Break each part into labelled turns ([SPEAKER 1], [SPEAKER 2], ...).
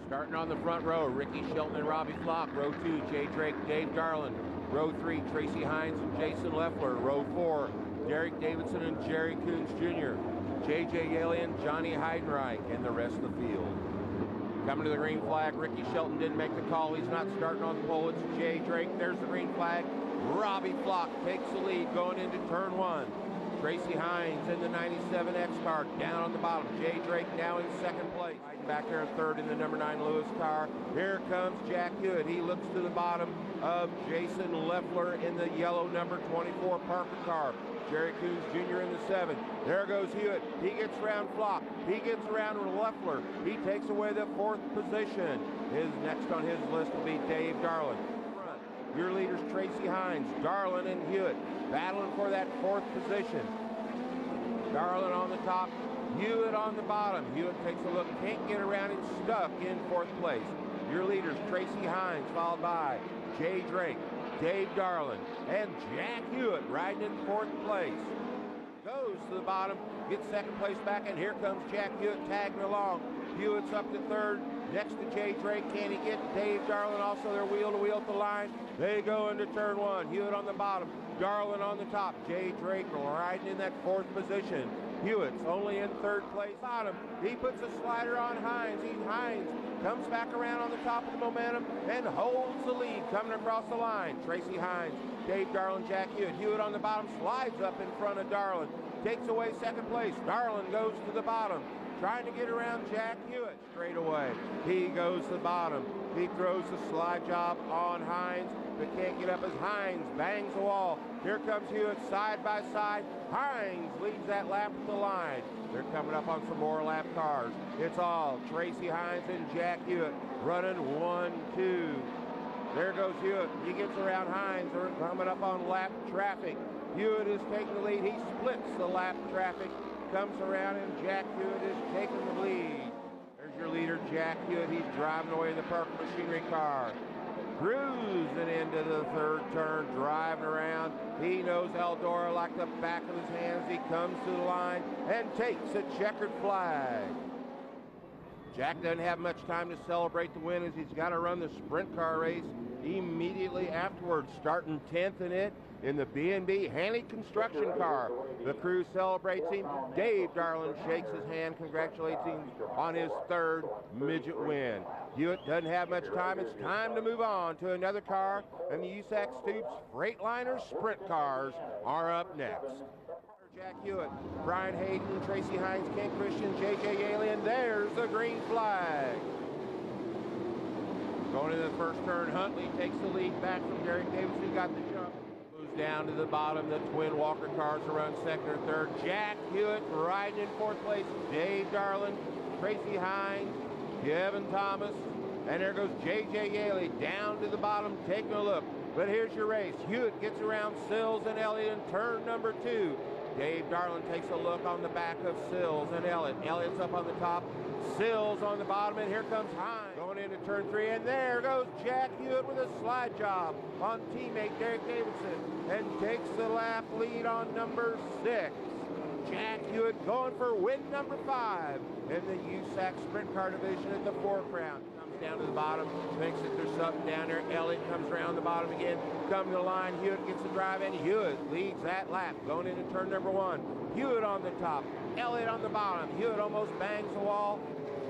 [SPEAKER 1] Starting on the front row, Ricky Shelton and Robbie Flock. Row 2, Jay Drake, Dave Darland. Row 3, Tracy Hines and Jason Leffler. Row 4, Derek Davidson and Jerry Coons Jr. J.J. Yaley and Johnny Heidenreich, and the rest of the field. Coming to the green flag, Ricky Shelton didn't make the call. He's not starting on the pole. It's Jay Drake. There's the green flag. Robbie Flock takes the lead going into turn 1. Tracy Hines in the 97 X car down on the bottom. Jay Drake now in second place. Back there in third in the number 9 Lewis car. Here comes Jack Hewitt. He looks to the bottom of Jason Leffler in the yellow number 24 Parker car. Jerry Coons Jr. in the 7. There goes Hewitt. He gets around Flock. He gets around Leffler. He takes away the 4th position. Next on his list will be Dave Darland. Your leaders, Tracy Hines, Darland, and Hewitt, battling for that 4th position. Darland on the top, Hewitt on the bottom. Hewitt takes a look, can't get around it, stuck in 4th place. Your leaders, Tracy Hines, followed by Jay Drake, Dave Darland, and Jack Hewitt riding in 4th place. Goes to the bottom, gets 2nd place back, and here comes Jack Hewitt tagging along. Hewitt's up to 3rd. Next to Jay Drake, can he get Dave Darland? Also, they're wheel to wheel at the line. They go into turn 1. Hewitt on the bottom, Darland on the top. Jay Drake riding in that 4th position. Hewitt's only in 3rd place. Bottom, he puts a slider on Hines. Hines comes back around on the top of the momentum and holds the lead coming across the line. Tracy Hines, Dave Darland, Jack Hewitt. Hewitt on the bottom slides up in front of Darland. Takes away 2nd place. Darland goes to the bottom, trying to get around Jack Hewitt straight away. He goes to the bottom. He throws the slide job on Hines, but can't get up as Hines bangs the wall. Here comes Hewitt side by side. Hines leads that lap at the line. They're coming up on some more lap cars. It's all Tracy Hines and Jack Hewitt running 1, 2. There goes Hewitt. He gets around Hines. They're coming up on lap traffic. Hewitt is taking the lead. He splits the lap traffic. Comes around and Jack Hewitt is taking the lead. There's your leader, Jack Hewitt. He's driving away in the Parker Machinery car. Cruising into the 3rd turn, driving around. He knows Eldora like the back of his hands. He comes to the line and takes a checkered flag. Jack doesn't have much time to celebrate the win as he's got to run the sprint car race immediately afterwards, starting 10th in it in the B&B Hanley construction car. The crew celebrates him. Dave Darland shakes his hand, congratulates him on his 3rd midget win. Hewitt doesn't have much time. It's time to move on to another car, and the USAC Stoops Freightliner sprint cars are up next. Jack Hewitt, Brian Hayden, Tracy Hines, Ken Christian, J.J. Yaley, and there's the green flag. Going into the 1st turn, Huntley takes the lead back from Derek Davis, who got the jump. Moves down to the bottom. The twin Walker cars are run 2nd or 3rd. Jack Hewitt riding in 4th place. Dave Darland, Tracy Hines, Kevin Thomas, and there goes J.J. Yaley down to the bottom, taking a look. But here's your race. Hewitt gets around Sills and Elliott in turn number 2. Dave Darland takes a look on the back of Sills and Elliott. Elliott's up on the top, Sills on the bottom, and here comes Hines going into turn 3, and there goes Jack Hewitt with a slide job on teammate Derek Davidson and takes the lap lead on number 6. Jack Hewitt going for win number 5 in the USAC Sprint Car Division at the 4th round. Comes down to the bottom, thinks that there's something down there. Elliott comes around the bottom again, comes to the line. Hewitt gets the drive, and Hewitt leads that lap going into turn number 1. Hewitt on the top, Elliott on the bottom. Hewitt almost bangs the wall,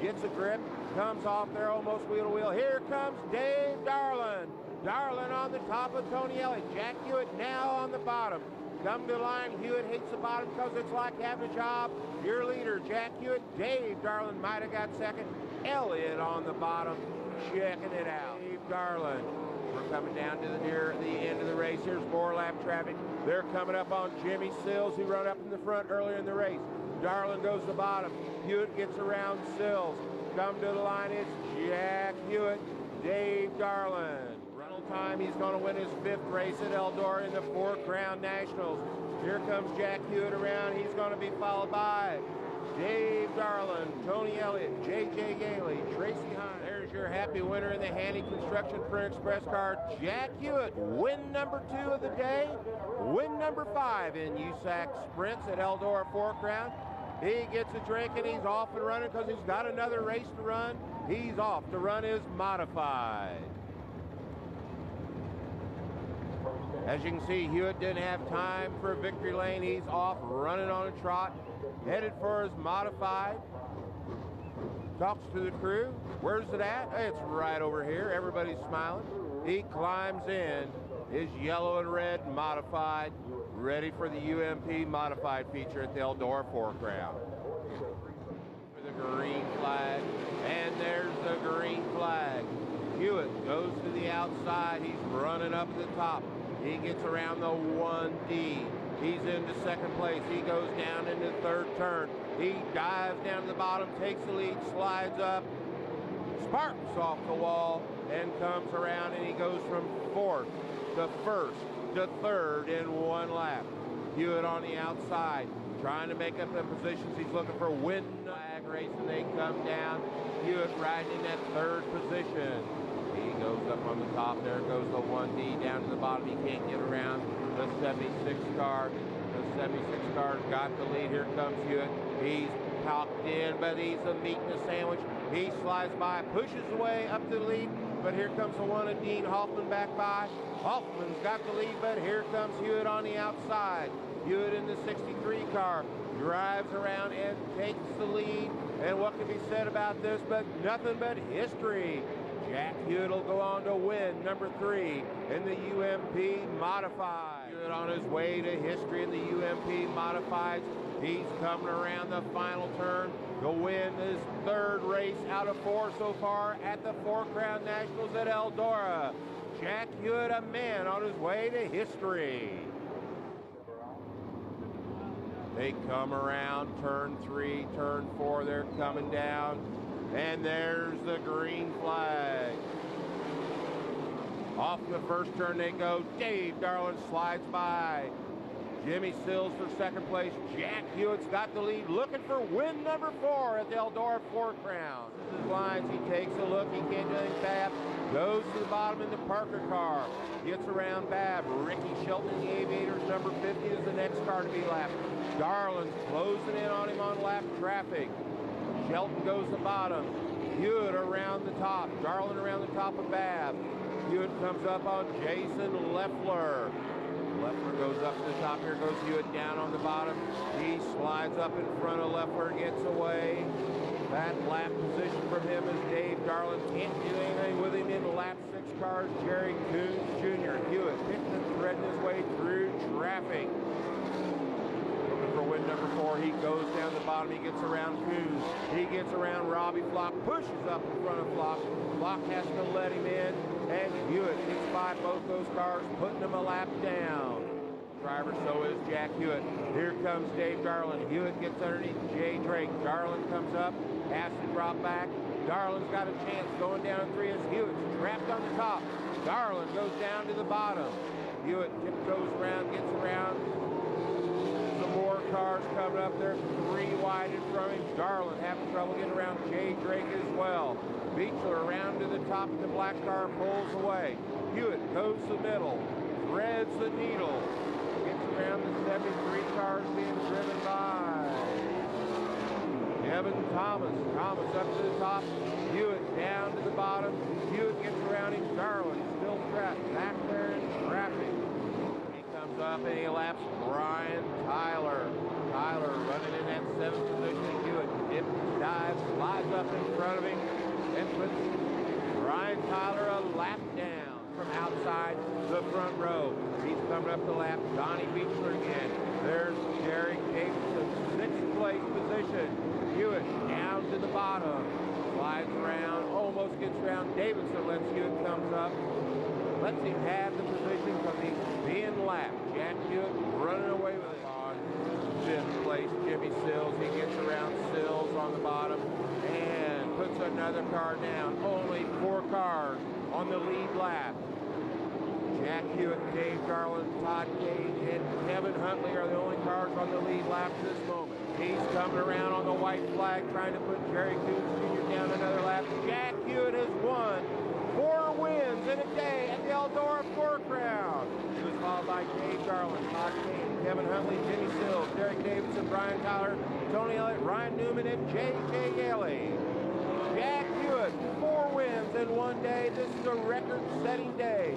[SPEAKER 1] gets a grip, comes off there almost wheel to wheel. Here comes Dave Darland. Darland on the top of Tony Elliott. Jack Hewitt now on the bottom. Come to the line, Hewitt hates the bottom because it's like having a job. Your leader, Jack Hewitt. Dave Darland might have got 2nd. Elliott on the bottom, checking it out. Dave Darland. We're coming down to near the end of the race. Here's more lap traffic. They're coming up on Jimmy Sills, who run up in the front earlier in the race. Darland goes to the bottom. Hewitt gets around Sills. Come to the line, it's Jack Hewitt, Dave Darland. Rental time, he's going to win his 5th race at Eldora in the 4 Crown Nationals. Here comes Jack Hewitt around. He's going to be followed by Dave Darland, Tony Elliott, J.J. Yaley, Tracy Hines. There's your happy winner in the Handy Construction Print Express car, Jack Hewitt. Win number 2 of the day. Win number 5 in USAC Sprints at Eldora 4 Crown. He gets a drink and he's off and running because he's got another race to run. He's off. The run is modified. As you can see, Hewitt didn't have time for a victory lane. He's off running on a trot, headed for his modified. Talks to the crew. Where's it at? It's right over here. Everybody's smiling. He climbs in his yellow and red modified, ready for the UMP modified feature at the Eldora Foreground. For the green flag, and there's the green flag. Hewitt goes to the outside. He's running up at the top. He gets around the 1D. He's into second place. He goes down into third turn. He dives down to the bottom, takes the lead, slides up, sparks off the wall, and comes around, and he goes from fourth to first to third in one lap. Hewitt on the outside, trying to make up the positions. He's looking for win flag race, and they come down. Hewitt riding in that third position. He goes up on the top. There goes the 1D down to the bottom. He can't get around the 76 car. The 76 car's got the lead. Here comes Hewitt. He's popped in, but he's a meat in a sandwich. He slides by, pushes away up to the lead, but here comes the one of Dean Hoffman back by. Hoffman's got the lead, but here comes Hewitt on the outside. Hewitt in the 63 car drives around and takes the lead. And what can be said about this but nothing but history? Jack Hewitt will go on to win number 3 in the UMP Modified. Hewitt on his way to history in the UMP Modifieds. He's coming around the final turn to win his third race out of 4 so far at the Four Crown Nationals at Eldora. Jack Hewitt, a man on his way to history. They come around turn 3, turn 4, they're coming down. And there's the green flag. Off the first turn they go. Dave Darlin slides by. Jimmy Sills for second place. Jack Hewitt's got the lead, looking for win number 4 at the Eldora Four Crown. His lines, he takes a look, he can't do anything fast. Goes to the bottom in the Parker car. Gets around Babb. Ricky Shelton, the Aviators, number 50 is the next car to be lapped. Darlin's closing in on him on lap traffic. Shelton goes to the bottom. Hewitt around the top. Darlin around the top of Babb. Hewitt comes up on Jason Leffler. Leffler goes up to the top. Here goes Hewitt down on the bottom. He slides up in front of Leffler, gets away. That lap position from him is Dave Darlin. Can't do anything with him in lap 6 cars. Jerry Coons Jr. Hewitt picking and threading his way through traffic. For win number 4, he goes down the bottom, he gets around Coons, he gets around Robbie Flock, pushes up in front of Flock. Flock has to let him in, and Hewitt gets by both those cars, putting them a lap down. Driver, so is Jack Hewitt. Here comes Dave Darlin. Hewitt gets underneath Jay Drake. Darlin comes up, has to drop back. Darlin's got a chance going down in 3 as Hewitt's trapped on the top. Darlin goes down to the bottom. Hewitt goes around, gets around. More cars coming up there, 3 wide in front of him. Darlin having trouble getting around Jay Drake as well. Beechler around to the top of the black car, pulls away. Hewitt goes to the middle, threads the needle, gets around the 73 cars being driven by Kevin Thomas. Thomas up to the top, Hewitt down to the bottom. Hewitt gets around him. Darlin still trapped back there in traffic. Up and he laps Brian Tyler. Tyler running in that 7th position. Hewitt dips, dives, slides up in front of him, and puts Brian Tyler a lap down from outside the front row. He's coming up the lap. Donnie Beechler again. There's Jerry Davidson, 6th place position. Hewitt down to the bottom. Slides around, almost gets around. Davidson lets Hewitt comes up. Lets him have the position because he's being lapped. Jack Hewitt running away with it. On 5th place, Jimmy Sills. He gets around Sills on the bottom and puts another car down. Only 4 cars on the lead lap. Jack Hewitt, Dave Darlin, Todd Cage, and Kevin Huntley are the only cars on the lead lap at this moment. He's coming around on the white flag, trying to put Jerry Coons Jr. down another lap. Jack Hewitt has won 4 wins in a day at the Eldora Four Crown. He was followed by Dave Darlin, Todd Cage, Kevin Huntley, Jimmy Sills, Derek Davidson, Brian Tyler, Tony Tony Elliott, Ryan Newman, and J.J. Yaley. Jack Hewitt, 4 wins in one day. This is a record-setting day.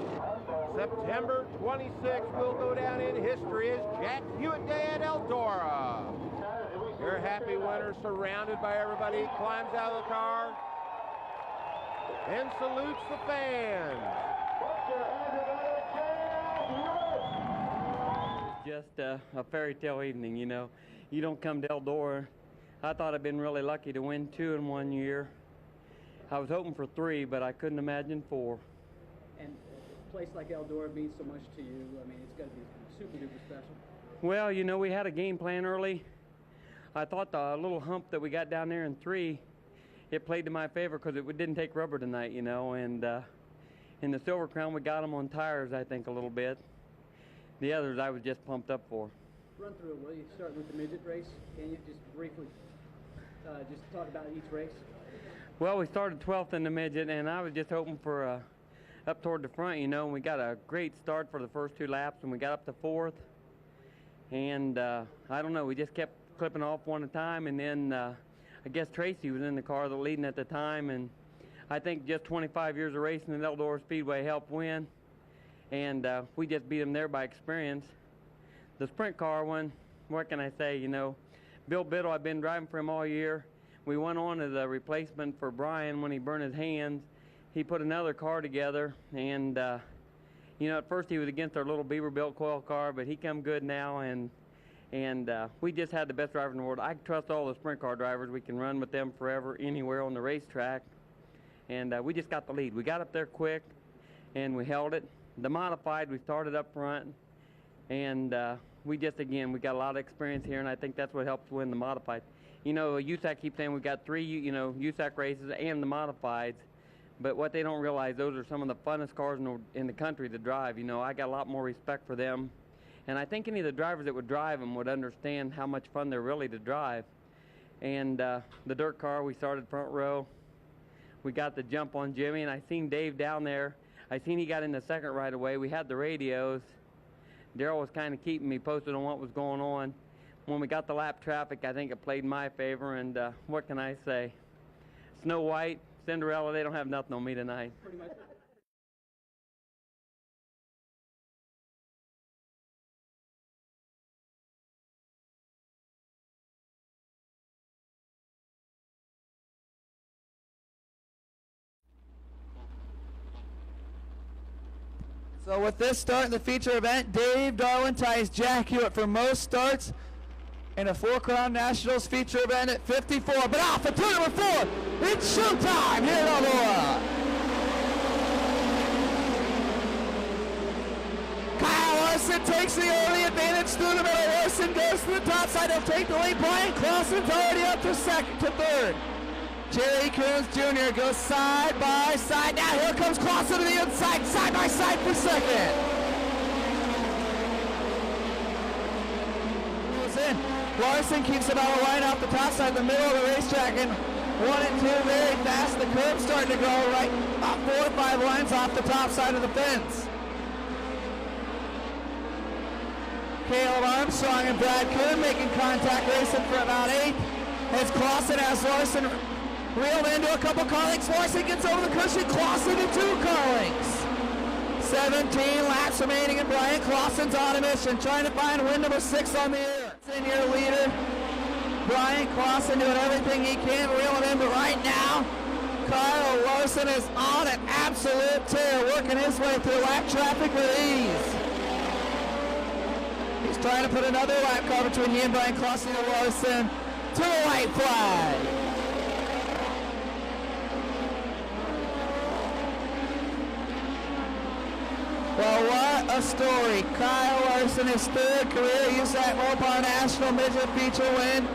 [SPEAKER 1] September 26th will go down in history as Jack Hewitt Day at Eldora. Your happy winner, surrounded by everybody, climbs out of the car and salutes the fans.
[SPEAKER 2] Just a fairy tale evening, you know. You don't come to Eldora. I thought I'd been really lucky to win 2 in 1 year. I was hoping for 3, but I couldn't imagine 4.
[SPEAKER 3] And a place like Eldora means so much to you. I mean, it's got to be super duper special.
[SPEAKER 2] Well, you know, we had a game plan early. I thought the little hump that we got down there in 3, it played to my favor because it didn't take rubber tonight, you know. And in the Silver Crown, we got them on tires, I think, a little bit. The others I was just pumped up for.
[SPEAKER 3] Run through it, will you? Start with the midget race. Can you just briefly just talk about each race?
[SPEAKER 2] Well, we started 12th in the midget, and I was just hoping for up toward the front, you know. And we got a great start for the first 2 laps, and we got up to 4th. And I don't know, we just kept clipping off one at a time, and then I guess Tracy was in the car leading at the time, and I think just 25 years of racing at Eldora Speedway helped win. And we just beat him there by experience. The sprint car one, what can I say, you know, Bill Biddle, I've been driving for him all year. We went on as a replacement for Brian when he burned his hands. He put another car together, and you know, at first he was against our little Beaver-built coil car, but he come good now, and we just had the best driver in the world. I trust all the sprint car drivers. We can run with them forever, anywhere on the racetrack. And we just got the lead. We got up there quick, and we held it. The modified, we started up front, and we got a lot of experience here, and I think that's what helps win the modified. You know, USAC keeps saying we've got 3, you know, USAC races and the modifieds, but what they don't realize, those are some of the funnest cars in the country to drive. You know, I got a lot more respect for them, and I think any of the drivers that would drive them would understand how much fun they're really to drive. And the dirt car, we started front row. We got the jump on Jimmy, and I seen Dave down there. I seen he got in the second right away. We had the radios. Darrell was kind of keeping me posted on what was going on. When we got the lap traffic, I think it played in my favor, and what can I say? Snow White, Cinderella, they don't have nothing on me tonight.
[SPEAKER 3] Pretty much.
[SPEAKER 4] So with this start in the feature event, Dave Darwin ties Jack Hewitt for most starts in a 4-Crown Nationals feature event at 54. But off at turn number 4, it's showtime here at Eldora. Kyle Larson takes the early advantage through the middle. Larson goes to the top side. He'll take the lead. Brian Clausen's already up to 3rd. Jerry Coons Jr. goes side by side. Now here comes Clausen to the inside, side by side for 2nd. Goes in. Larson keeps about a line off the top side in the middle of the racetrack, and 1 and 2 very fast. The curb's starting to go right about 4 or 5 lines off the top side of the fence. Caleb Armstrong and Brad Kuhn making contact, racing for about 8th. As Clausen has Larson reeled into a couple car links. Larson gets over the cushion. Clausen to 2 car links. 17 laps remaining, and Brian Clausen's on a mission, trying to find win number 6 on the air. Senior leader, Brian Clausen, doing everything he can to reel him in, but right now, Kyle Larson is on an absolute tear, working his way through lap traffic with ease. He's trying to put another lap car between he and Brian Clausen and Larson to the white flag. Well, what a story. Kyle Larson, his 3rd career USAC Mopar National Midget feature win.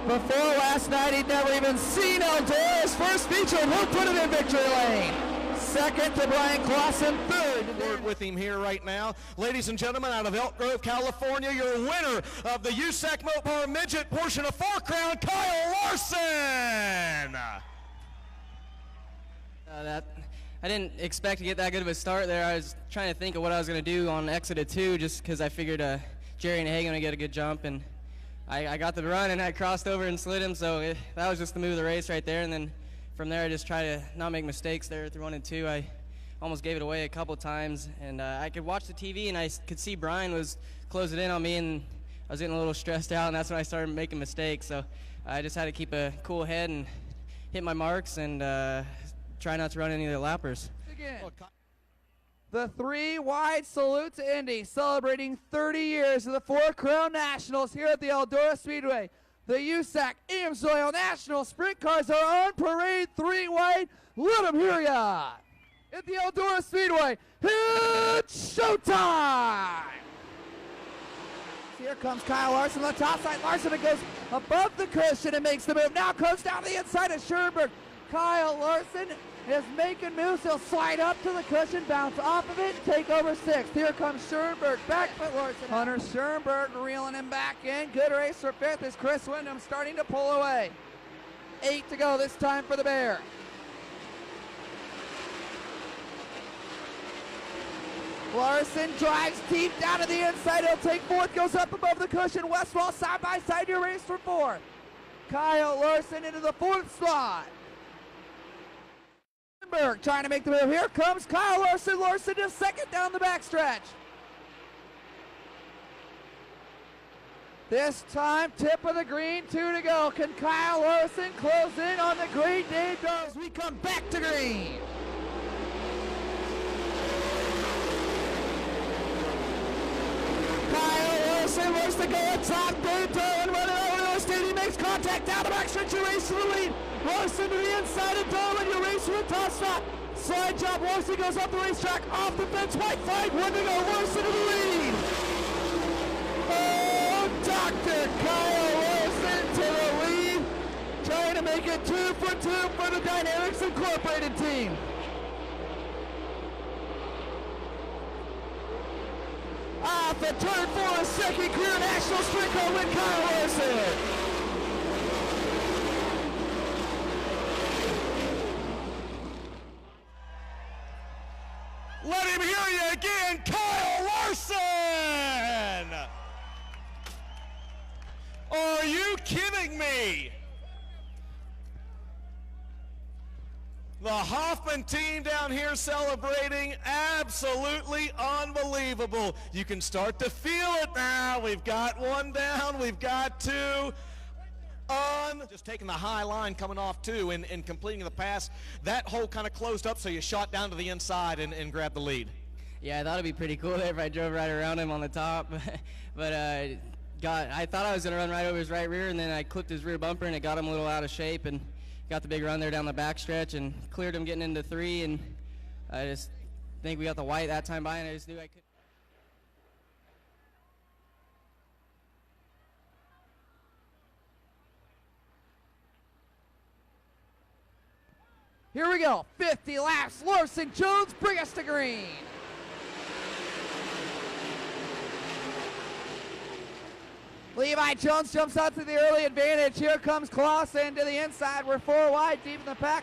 [SPEAKER 4] Before last night, he'd never even seen Eldora's first feature, and he'll put it in victory lane. 2nd to Brian Clausen, 3rd.
[SPEAKER 5] With him here right now. Ladies and gentlemen, out of Elk Grove, California, your winner of the USAC Mopar Midget portion of 4-Crown, Kyle Larson.
[SPEAKER 6] I didn't expect to get that good of a start there. I was trying to think of what I was going to do on exit of 2, just because I figured Jerry and Hagan would get a good jump, and I got the run and I crossed over and slid him, so that was just the move of the race right there. And then from there, I just try to not make mistakes there through 1 and 2. I almost gave it away a couple times, and I could watch the TV and I could see Brian was closing in on me, and I was getting a little stressed out, and that's when I started making mistakes. So I just had to keep a cool head and hit my marks and try not to run any of the lappers.
[SPEAKER 4] Again. The 3 wide salute to Indy, celebrating 30 years of the 4 Crown Nationals here at the Eldora Speedway. The USAC Ames Oil National Sprint Cars are on parade 3 wide. Let them hear ya. At the Eldora Speedway, it's showtime. Here comes Kyle Larson on the top side. Larson goes above the cushion and makes the move. Now comes down the inside of Schoenberg. Kyle Larson is making moves. He'll slide up to the cushion, bounce off of it, take over 6th. Here comes Schoenberg, back foot Larson. Hunter Schoenberg reeling him back in. Good race for 5th as Chris Wyndham starting to pull away. 8 to go this time for the Bear. Larson drives deep down to the inside. He'll take 4th, goes up above the cushion. Westwall side by side, your race for 4th. Kyle Larson into the 4th slot. Trying to make the move. Here comes Kyle Larson. Larson is 2nd down the backstretch. This time, tip of the green, 2 to go. Can Kyle Larson close in on the great Dave Darlin as we come back to green? Kyle Larson looks to go atop Dave Darlin, running over the state. He makes contact down the backstretch. You race to the lead. Larson to the inside of Darlin. You race to the top spot. Slide job. Larson goes up the racetrack, off the fence. White flag. 1 to go. Larson to the lead. Oh, Dr. Kyle Larson to the lead. Trying to make it 2 for 2 for the Dynamics Incorporated team. Off the turn for a 2nd career national sprint car win, Kyle Larson.
[SPEAKER 5] Let him hear you again, Kyle Larson! Are you kidding me? The Hoffman team down here celebrating, absolutely unbelievable. You can start to feel it now. We've got 1 down, we've got 2. Just taking the high line coming off 2 and completing the pass. That hole kind of closed up, so you shot down to the inside and grabbed the lead.
[SPEAKER 6] Yeah, I thought it'd be pretty cool there if I drove right around him on the top. But I thought I was going to run right over his right rear, and then I clipped his rear bumper, and it got him a little out of shape, and got the big run there down the backstretch and cleared him getting into 3. And I just think we got the white that time by, and I just knew I could.
[SPEAKER 4] Here we go, 50 laps. Larson Jones, bring us to green. Levi Jones jumps out to the early advantage. Here comes Clausen to the inside. We're 4 wide, deep in the pack.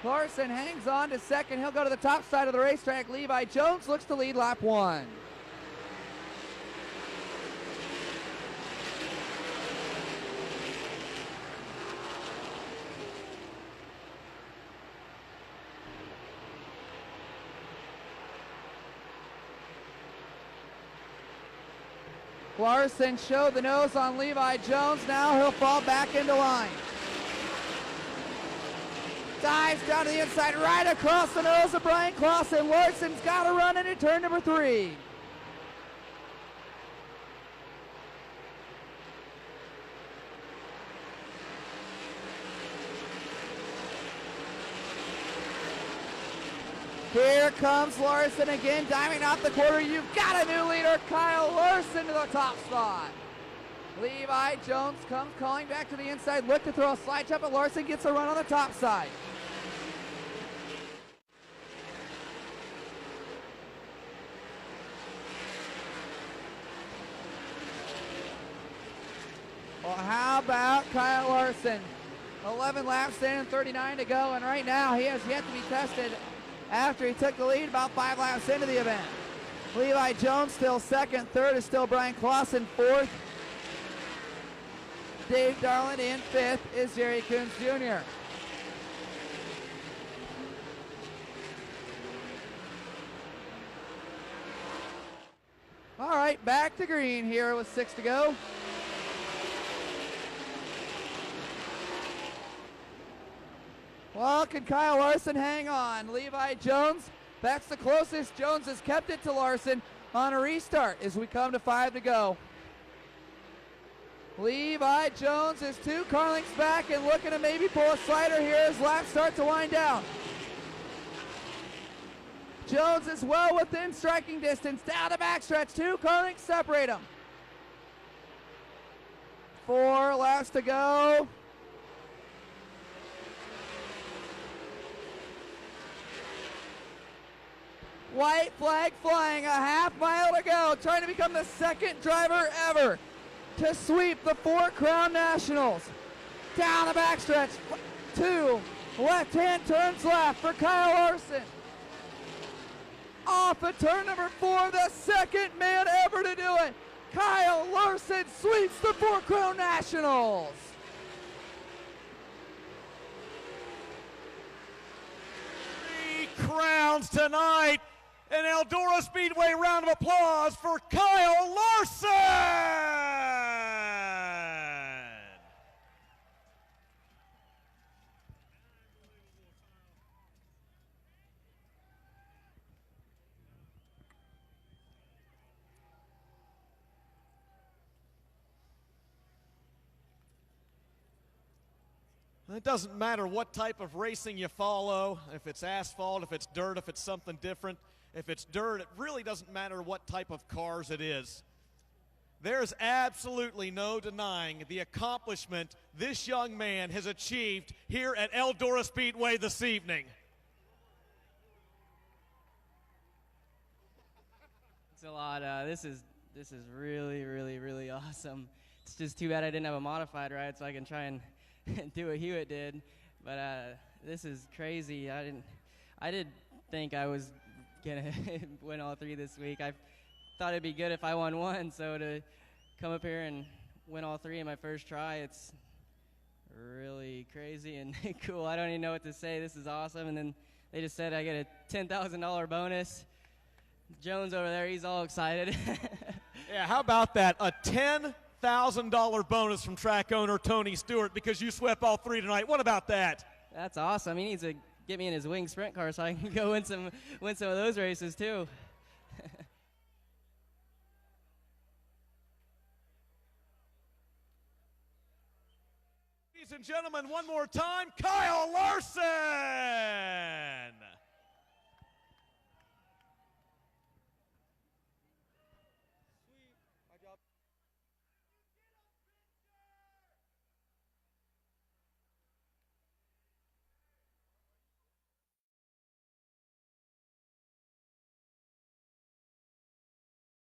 [SPEAKER 4] Larson hangs on to 2nd. He'll go to the top side of the racetrack. Levi Jones looks to lead lap 1. Larson showed the nose on Levi Jones. Now he'll fall back into line. Dives down to the inside, right across the nose of Brian Clausen. Larson's got to run into turn number 3. Here comes Larson again, diving off the quarter. You've got a new leader, Kyle Larson to the top spot. Levi Jones comes calling back to the inside, look to throw a slide jump, but Larson gets a run on the top side. Well, how about Kyle Larson? 11 laps in and 39 to go, and right now he has yet to be tested after he took the lead about 5 laps into the event. Levi Jones still 2nd, 3rd is still Brian Clausen, 4th Dave Darland. In 5th is Jerry Coons Jr. All right, back to green here with 6 to go. Well, can Kyle Larson hang on? Levi Jones, that's the closest. Jones has kept it to Larson on a restart as we come to 5 to go. Levi Jones is 2 car lengths back and looking to maybe pull a slider here as laps start to wind down. Jones is well within striking distance. Down the backstretch, 2 car lengths separate them. 4 laps to go. White flag flying, a half mile to go, trying to become the 2nd driver ever to sweep the 4 Crown Nationals. Down the backstretch, 2 left-hand turns left for Kyle Larson. Off of turn number 4, the 2nd man ever to do it. Kyle Larson sweeps the 4 Crown Nationals.
[SPEAKER 5] Crowns tonight. An Eldora Speedway round of applause for Kyle Larson. It doesn't matter what type of racing you follow, if it's asphalt, if it's dirt, if it's something different. If it's dirt, it really doesn't matter what type of cars it is. There's absolutely no denying the accomplishment this young man has achieved here at Eldora Speedway this evening.
[SPEAKER 6] It's a lot. This is really, really, really awesome. It's just too bad I didn't have a modified ride so I can try and do what Hewitt did. But this is crazy. I did think I was gonna win all 3 this week. I thought it'd be good if I won 1, so to come up here and win all 3 in my first try, it's really crazy and cool. I don't even know what to say. This is awesome. And then they just said I get a $10,000 bonus. Jones over there, he's all excited.
[SPEAKER 5] Yeah, how about that? A $10,000 bonus from track owner Tony Stewart because you swept all 3 tonight. What about that?
[SPEAKER 6] That's awesome. He needs to get me in his wing sprint car so I can go win some of those races too.
[SPEAKER 5] Ladies and gentlemen, one more time, Kyle Larson!